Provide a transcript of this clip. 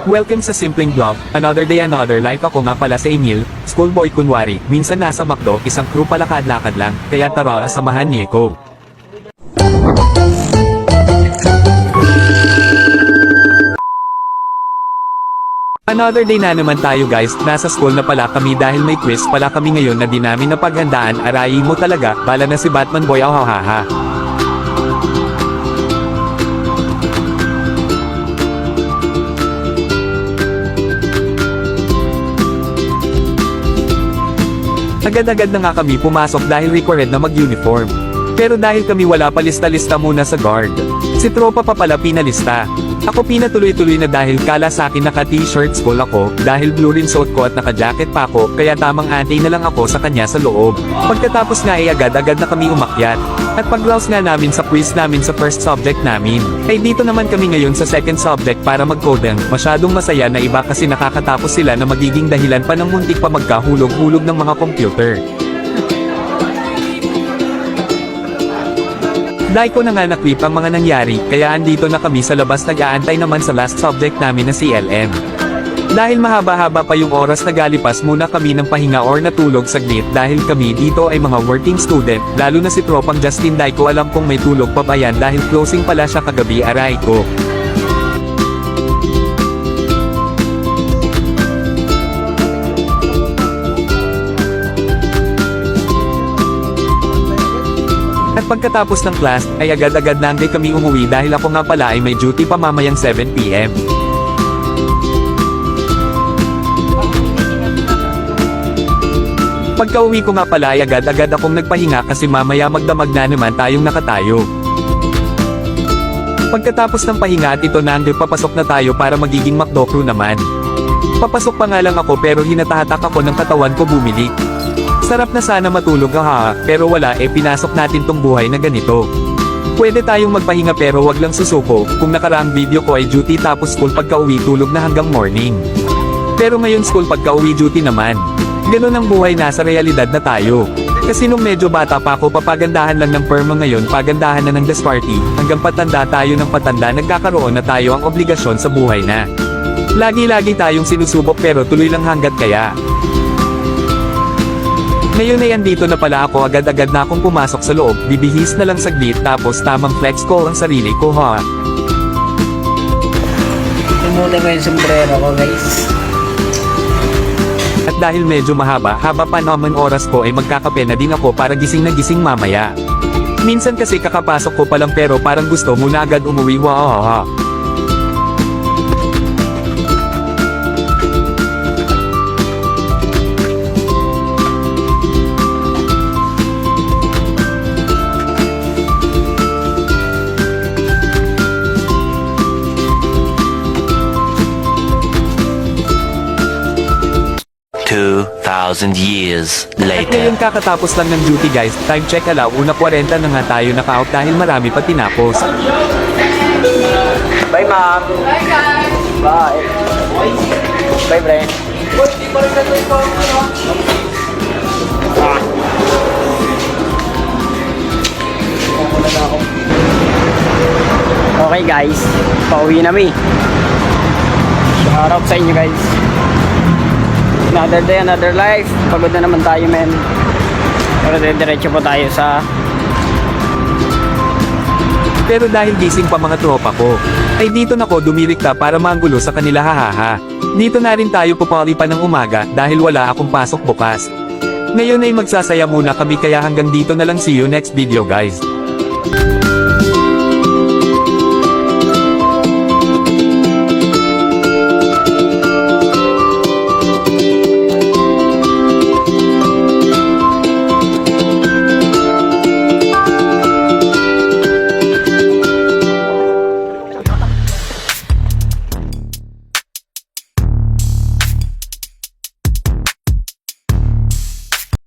Welcome sa Simpleng Vlog, another day another life. Ako nga pala si Emil, schoolboy kunwari, minsan nasa McDo, isang crew palakad-lakad lang, kaya tara samahan niyo ko. Another day na naman tayo guys, nasa school na pala kami dahil may quiz pala kami ngayon na di namin napaghandaan. Arayin mo talaga, bala na si Batman boy, ahahaha. Agad-agad na nga kami pumasok dahil required na mag-uniform. Pero dahil kami wala pa lista-lista muna sa guard, si tropa pa pala pinalista. Ako pinatuloy-tuloy na dahil kala sa akin naka-t-shirt school ako, dahil blue rin suot ko at naka-jacket pa ako, kaya tamang antay na lang ako sa kanya sa loob. Pagkatapos nga ay agad-agad na kami umakyat. At pag-browse nga namin sa quiz namin sa first subject namin, ay dito naman kami ngayon sa second subject para mag-coding. Masyadong masaya na iba kasi nakakatapos sila na magiging dahilan pa ng muntik pa magkahulog-hulog ng mga computer. Dahil ko na nga na-clip ang mga nangyari, kaya andito na kami sa labas nag-aantay naman sa last subject namin na CLM. Dahil mahaba-haba pa yung oras nagalipas muna kami ng pahinga or natulog saglit dahil kami dito ay mga working student, lalo na si tropang Justin. Dahil ko alam kung may tulog pa ba yan dahil closing pala siya kagabi, aray ko. At pagkatapos ng class, ay agad-agad nanday kami umuwi dahil ako nga pala ay may duty pa mamayang 7 PM. Pagka-uwi ko nga pala ay agad-agad akong nagpahinga kasi mamaya magdamag na naman tayong nakatayo. Pagkatapos ng pahinga at ito nanday papasok na tayo para magiging McDo crew naman. Papasok pa nga lang ako pero hinatahatak ako ng katawan ko bumili. Sarap na sana matulog pero wala pinasok natin tong buhay na ganito. Pwede tayong magpahinga pero wag lang susuko, kung nakaraang video ko ay duty tapos school pagka-uwi tulog na hanggang morning. Pero ngayon school pagka-uwi duty naman. Ganun ang buhay, nasa realidad na tayo. Kasi nung medyo bata pa ako papagandahan lang ng perma, ngayon pagandahan na ng disparty, hanggang patanda tayo ng patanda nagkakaroon na tayo ang obligasyon sa buhay na. Lagi-lagi tayong sinusubok pero tuloy lang hanggat kaya. Ngayon ay andito na pala ako, agad-agad na akong pumasok sa loob, bibihis na lang saglit tapos tamang flex ko ang sarili ko Tumutin ko yung sombrero ko guys. At dahil medyo mahaba-haba pa naman oras ko ay magkakape na din ako para gising na gising mamaya. Minsan kasi kakapasok ko pa lang pero parang gusto mo na agad umuwi. 2,000 years At later. ngayon kakatapos lang ng duty guys, time check alaw, una 40 na nga tayo naka-out dahil marami pa tinapos. Bye ma'am. Bye guys! Bye. Bye bre. Okay guys, pauwi na mi. Shoutout sa inyo guys. Another day, another life. Pagod na naman tayo men. Pero diretso po tayo sa... Pero dahil gising pa mga tropa ko, ay dito na ko dumirikta para manggulo sa kanila, hahaha. Dito na rin tayo pupali pa ng umaga dahil wala akong pasok bukas. Ngayon ay magsasaya muna kami kaya hanggang dito na lang, see you next video guys.